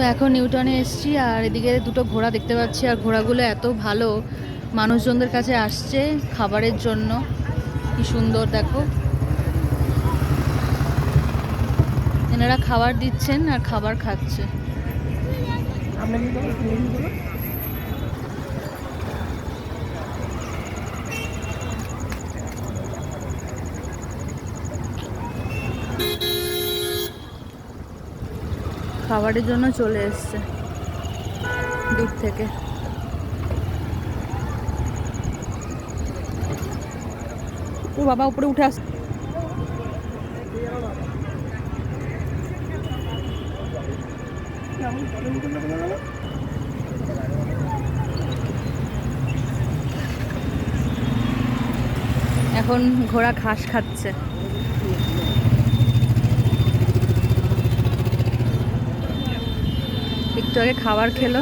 তো এখন নিউটনে এসেছি আর এদিকে দুটো ঘোড়া দেখতে পাচ্ছি আর ঘোড়াগুলো এত ভালো মানুষজনদের কাছে আসছে খাবারের জন্য। কি সুন্দর দেখো, এনারা খাবার দিচ্ছেন আর খাবার খাচ্ছে। খাবারের জন্য চলে এসছে দূর থেকে। ও বাবা, উপরে উঠে আস। এখন ঘোড়া ঘাস খাচ্ছে। একটু আগে খাবার খেলো,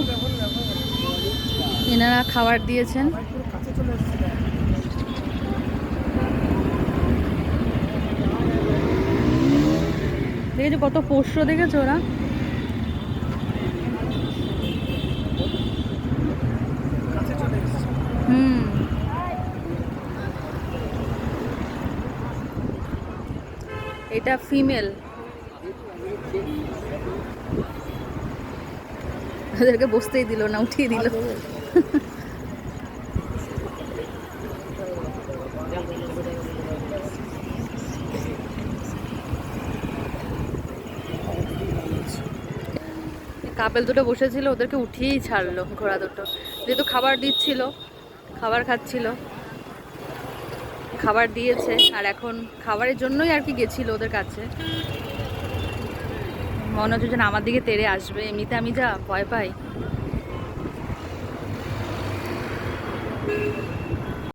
এনারা খাবার দিয়েছেন। দেখেছো কত পোষ্য, দেখেছো ওরা? হুম, এটা ফিমেল। ওদেরকে বসতেই দিল না, উঠিয়ে দিল। কাপেল দুটো বসেছিল, ওদেরকে উঠিয়েই ছাড়লো ঘোড়া দুটো, যেহেতু খাবার দিচ্ছিল, খাবার খাচ্ছিল, খাবার দিয়েছে আর এখন খাবারের জন্যই আর কি গেছিল ওদের কাছে। মনে হচ্ছে যেন আমার দিকে তেড়ে আসবে, এমনিতে আমি যা ভয় পাই।